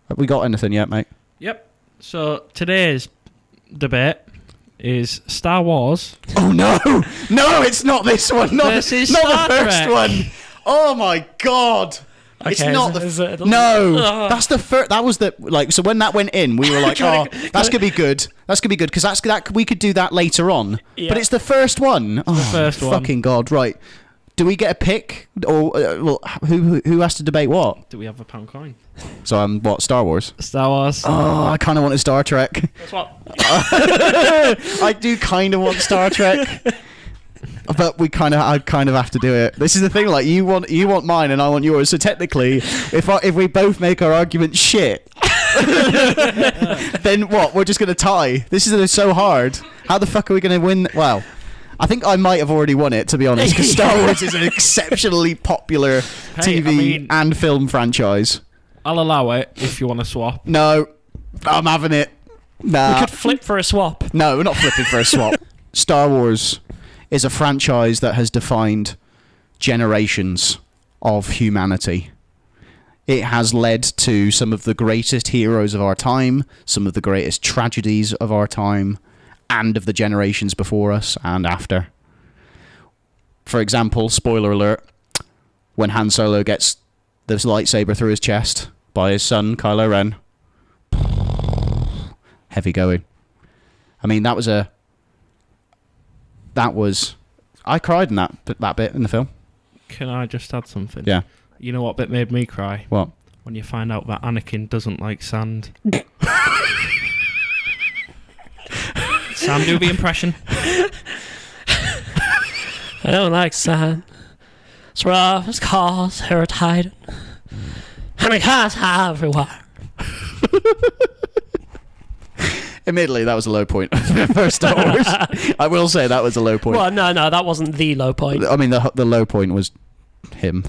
Have we got anything yet, mate? Yep. So today's debate is Star Wars. Oh no, no, it's not this one. Not the Star first Trek. one. Oh my god. It's Okay, not no. That's the first. That was the So when that went in, we were like, "Oh, that's gonna be good. That's gonna be good," because we could do that later on. Yeah. But it's the first one. Oh, the first one. Fucking god! Right? Do we get a pick, or who has to debate what? Do we have a pound coin? So what? Star Wars. Star Wars. Oh, I kind of wanted Star Trek. That's what. I do kind of want Star Trek. But I kind of have to do it. This is the thing. Like you want mine, and I want yours. So technically, if we both make our argument shit, then what? We're just gonna tie. This is so hard. How the fuck are we gonna win? Well, I think I might have already won it, to be honest, because Star Wars is an exceptionally popular TV and film franchise. I'll allow it if you want to swap. No, I'm having it. Nah. We could flip for a swap. No, we're not flipping for a swap. Star Wars is a franchise that has defined generations of humanity. It has led to some of the greatest heroes of our time, some of the greatest tragedies of our time, and of the generations before us and after. For example, spoiler alert, when Han Solo gets this lightsaber through his chest by his son, Kylo Ren. Heavy going. I mean, I cried in that bit in the film. Can I just add something? Yeah. You know what bit made me cry? What? When you find out that Anakin doesn't like sand. Sam, do the impression. I don't like sand. It's rough, it's cold, it's irritating. And it has everywhere. Admittedly, that was a low point for Star Wars. I will say that was a low point. Well, no, that wasn't the low point. I mean, the low point was him,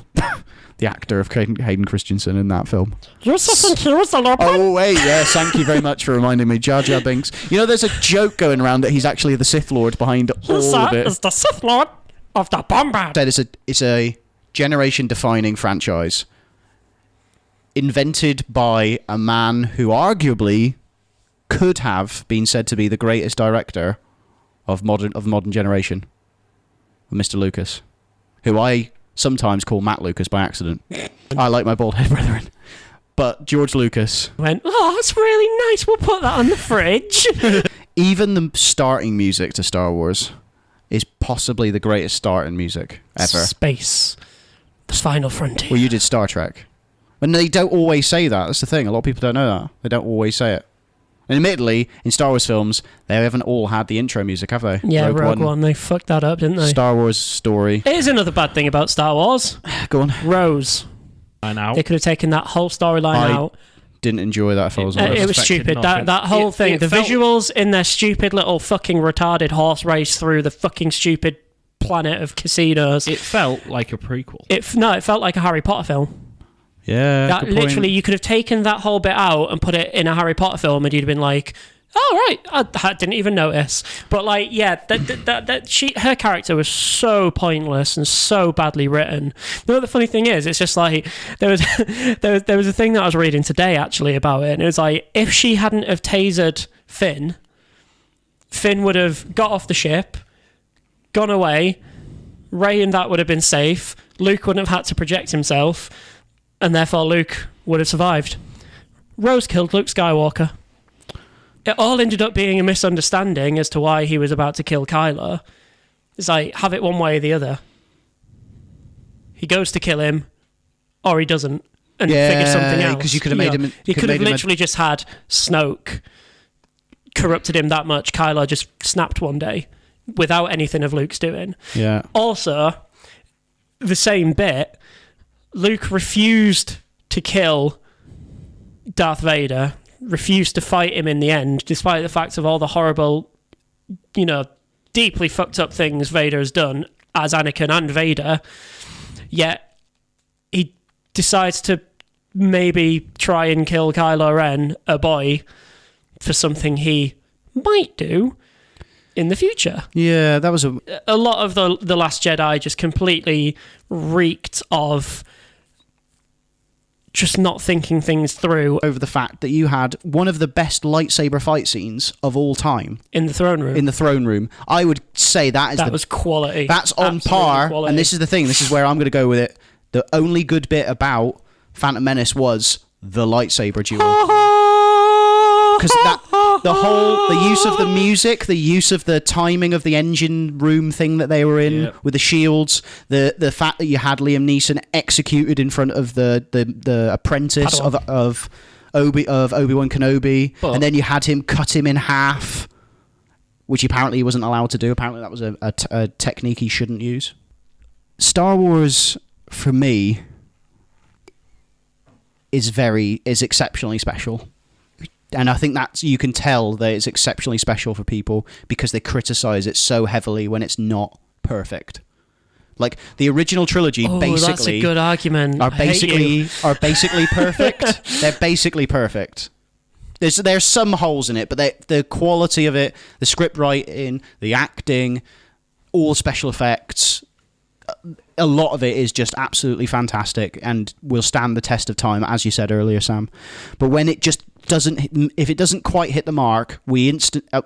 the actor of Hayden Christensen in that film. You're so confused, the low point. Oh, wait, yes, thank you very much for reminding me. Jar Jar Binks. You know, there's a joke going around that he's actually the Sith Lord behind all of it. Is the Sith Lord of the Bombard. It's a generation-defining franchise invented by a man who arguably could have been said to be the greatest director of modern generation, Mr. Lucas, who I sometimes call Matt Lucas by accident. I like my bald head brethren. But George Lucas went, oh, that's really nice, we'll put that on the fridge. Even the starting music to Star Wars is possibly the greatest start in music ever. Space. The final frontier. Well, you did Star Trek. And they don't always say that. That's the thing. A lot of people don't know that. They don't always say it. And admittedly, in Star Wars films, they haven't all had the intro music, have they? Yeah, Rogue One. They fucked that up, didn't they? Star Wars story. Here's another bad thing about Star Wars. Go on. Rose. They could have taken that whole storyline out. Didn't enjoy that if I was honest. It was stupid. That whole thing. The visuals in their stupid little fucking retarded horse race through the fucking stupid planet of casinos. It felt like a prequel. It felt like a Harry Potter film. Yeah, that literally, you could have taken that whole bit out and put it in a Harry Potter film, and you'd have been like, "Oh right, I didn't even notice." But like, yeah, her character was so pointless and so badly written. No, the funny thing is, it's just like there was a thing that I was reading today actually about it, and it was like if she hadn't have tasered Finn would have got off the ship, gone away. Rey and that would have been safe. Luke wouldn't have had to project himself. And therefore Luke would have survived. Rose killed Luke Skywalker. It all ended up being a misunderstanding as to why he was about to kill Kylo. It's like, have it one way or the other. He goes to kill him, or he doesn't, and figure something out. Because you could have made him... He could have literally just had Snoke, corrupted him that much, Kylo just snapped one day, without anything of Luke's doing. Yeah. Also, the same bit... Luke refused to kill Darth Vader, refused to fight him in the end, despite the fact of all the horrible, deeply fucked up things Vader has done as Anakin and Vader. Yet he decides to maybe try and kill Kylo Ren, a boy, for something he might do in the future. Yeah, that was a lot of the Last Jedi just completely reeked of just not thinking things through. Over the fact that you had one of the best lightsaber fight scenes of all time In the throne room. in the throne room. I would say that was quality. That's on Absolutely par. quality. And this is the thing. This is where I'm going to go with it. The only good bit about Phantom Menace was the lightsaber duel. Because the use of the music, the use of the timing of the engine room thing that they were in with the shields, the fact that you had Liam Neeson executed in front of the apprentice of Obi-Wan Kenobi, and then you had him cut him in half, which apparently he wasn't allowed to do. Apparently that was a technique he shouldn't use. Star Wars, for me, is exceptionally special. And I think that you can tell that it's exceptionally special for people because they criticize it so heavily when it's not perfect. Like the original trilogy, basically, that's a good argument. are basically perfect. They're basically perfect. There's some holes in it, but the quality of it, the script writing, the acting, all special effects, a lot of it is just absolutely fantastic and will stand the test of time, as you said earlier, Sam. But when it just if it doesn't quite hit the mark,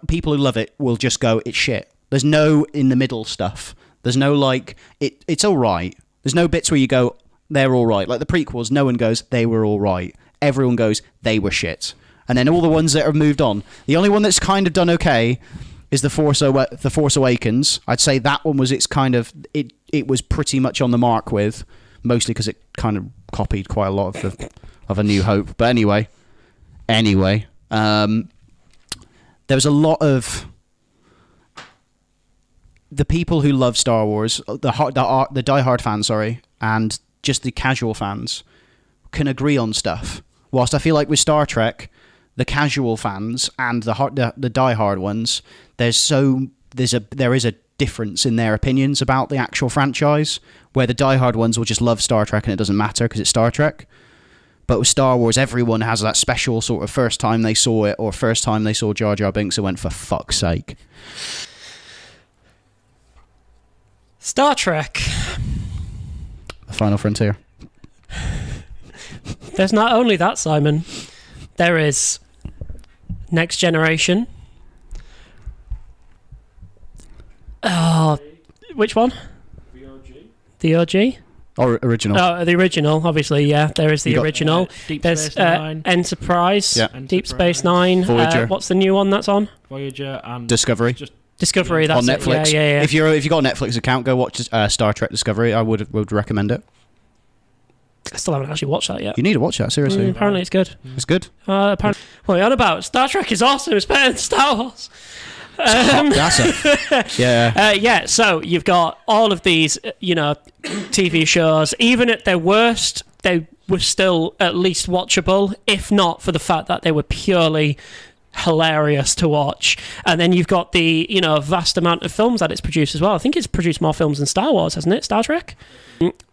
people who love it will just go, it's shit. There's no in the middle stuff. There's no like it's all right. There's no bits where you go, they're all right. Like the prequels, no one goes, they were all right. Everyone goes, they were shit. And then all the ones that have moved on, the only one that's kind of done okay is the Force Awakens. I'd say that one was it was pretty much on the mark with, mostly because it kind of copied quite a lot of A New Hope. But anyway, there was a lot of the people who love Star Wars, the diehard fans, and just the casual fans can agree on stuff. Whilst I feel like with Star Trek, the casual fans and the diehard ones, there is a difference in their opinions about the actual franchise, where the diehard ones will just love Star Trek and it doesn't matter because it's Star Trek. But with Star Wars, everyone has that special sort of first time they saw it or first time they saw Jar Jar Binks and went, for fuck's sake. Star Trek. The Final Frontier. There's not only that, Simon. There is Next Generation. Oh, which one? The OG? Or original. Oh, the original, obviously, yeah. There is the original. Deep There's Space Nine. Enterprise, Yeah. Deep Space Nine. Voyager. What's the new one that's on? Voyager and Discovery. Discovery, that's on it. Netflix. Yeah. If you got a Netflix account, go watch Star Trek Discovery. I would recommend it. I still haven't actually watched that yet. You need to watch that, seriously. Apparently it's good. It's good. Apparently, what are you on about? Star Trek is awesome. It's better than Star Wars. Yeah, so you've got all of these, TV shows. Even at their worst, they were still at least watchable, if not for the fact that they were purely hilarious to watch. And then you've got the, vast amount of films that it's produced as well. I think it's produced more films than Star Wars, hasn't it? Star Trek?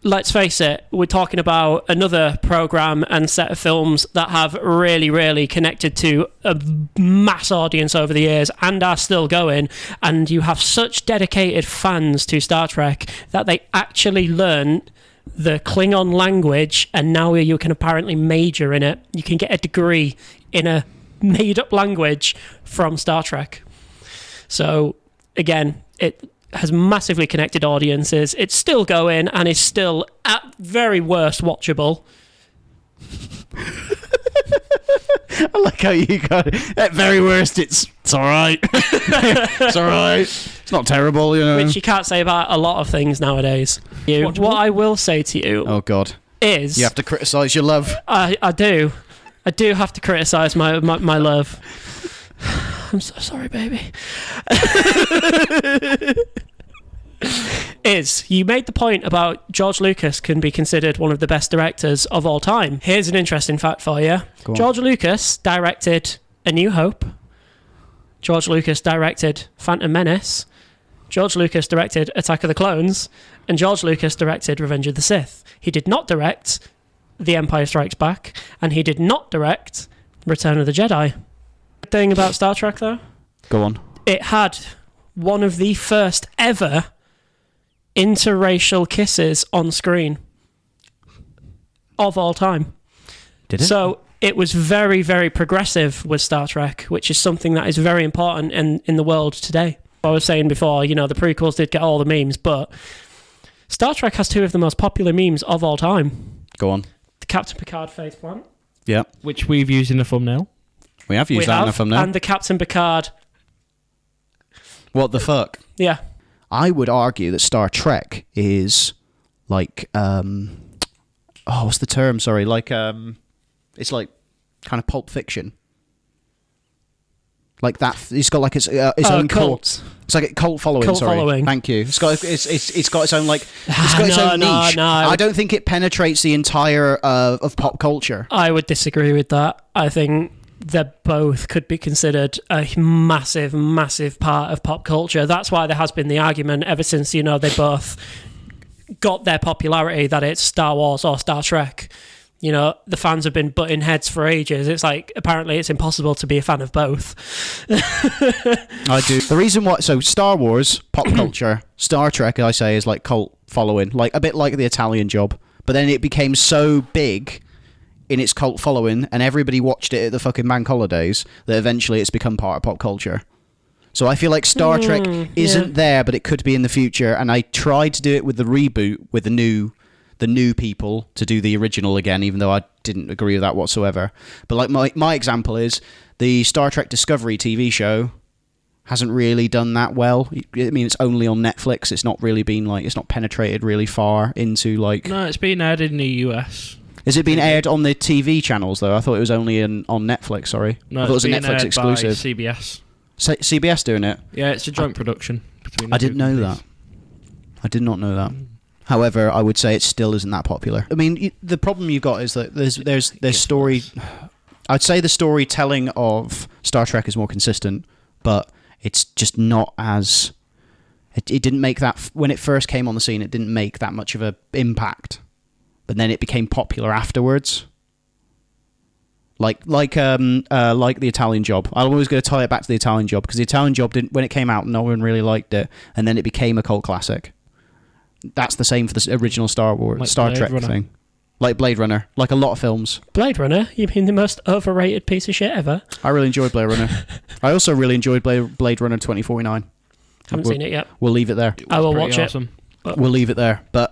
Let's face it, we're talking about another program and set of films that have really, really connected to a mass audience over the years and are still going. And you have such dedicated fans to Star Trek that they actually learn the Klingon language, and now you can apparently major in it. You can get a degree in a made-up language from Star Trek. So, again, it has massively connected audiences. It's still going and is still, at very worst, watchable. I like how you got it. At very worst, it's all right. It's all right. It's not terrible, Which you can't say about a lot of things nowadays. What I will say to you... Oh, God. ...is... You have to criticise your love. I do. I do have to criticise my love. I'm so sorry, baby. You made the point about George Lucas can be considered one of the best directors of all time. Here's an interesting fact for you. George Lucas directed A New Hope. George Lucas directed Phantom Menace. George Lucas directed Attack of the Clones. And George Lucas directed Revenge of the Sith. He did not direct The Empire Strikes Back, and he did not direct Return of the Jedi. The thing about Star Trek, though? Go on. It had one of the first ever interracial kisses on screen of all time. Did it? So it was very, very progressive with Star Trek, which is something that is very important in the world today. I was saying before, the prequels did get all the memes, but Star Trek has two of the most popular memes of all time. Go on. The Captain Picard faceplant. Yeah. Which we've used in the thumbnail. We have used that in a thumbnail. And the Captain Picard. What the fuck? Yeah. I would argue that Star Trek is like, what's the term? Sorry, like, it's like kind of Pulp Fiction. Like that, it's got like its own cult. It's like a cult following. Cult sorry, following. thank you. It's got its own like it's got its own niche. No. I don't think it penetrates the entire of pop culture. I would disagree with that. I think they both could be considered a massive, massive part of pop culture. That's why there has been the argument ever since they both got their popularity that it's Star Wars or Star Trek. The fans have been butting heads for ages. It's like, apparently it's impossible to be a fan of both. I do. The reason why... So, Star Wars, pop culture. Star Trek, I say, is like cult following. Like, a bit like The Italian Job. But then it became so big in its cult following, and everybody watched it at the fucking bank holidays, that eventually it's become part of pop culture. So I feel like Star Trek isn't there, but it could be in the future. And I tried to do it with the reboot, with the new people to do the original again, even though I didn't agree with that whatsoever. But like my example is the Star Trek Discovery TV show hasn't really done that well. I mean, it's only on Netflix. It's not really been like, it's not penetrated really far into like... No, it's been aired in the US. Is it been aired on the TV channels though? I thought it was only on Netflix, sorry. No, I thought it was a been Netflix aired exclusive. by CBS. CBS doing it? Yeah, it's a joint production between I didn't know that. I did not know that. However, I would say it still isn't that popular. I mean, the problem you've got is that there's story... I'd say the storytelling of Star Trek is more consistent, but it's just not as... It didn't make that... When it first came on the scene, it didn't make that much of an impact. But then it became popular afterwards. Like The Italian Job. I'm always going to tie it back to The Italian Job, because The Italian Job, didn't, when it came out, no one really liked it, and then it became a cult classic. That's the same for the original Star Trek thing. Like Blade Runner. Like a lot of films. Blade Runner? You mean the most overrated piece of shit ever? I really enjoyed Blade Runner. I also really enjoyed Blade Runner 2049. Haven't seen it yet. We'll leave it there. I will watch awesome. it. We'll leave it there. But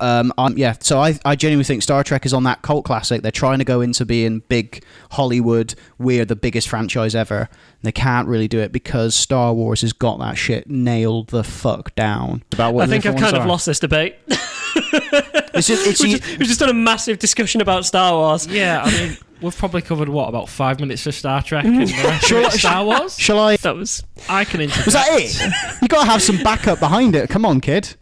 yeah, so I genuinely think Star Trek is on that cult classic. They're trying to go into being big Hollywood. We're the biggest franchise ever. They can't really do it because Star Wars has got that shit nailed the fuck down. About what I think I've kind of lost this debate. We've just done a massive discussion about Star Wars. Yeah, I mean, we've probably covered, about 5 minutes of Star Trek and the rest of it's Star Wars? Shall I... That was... I can interject. Was that it? You got to have some backup behind it. Come on, kid.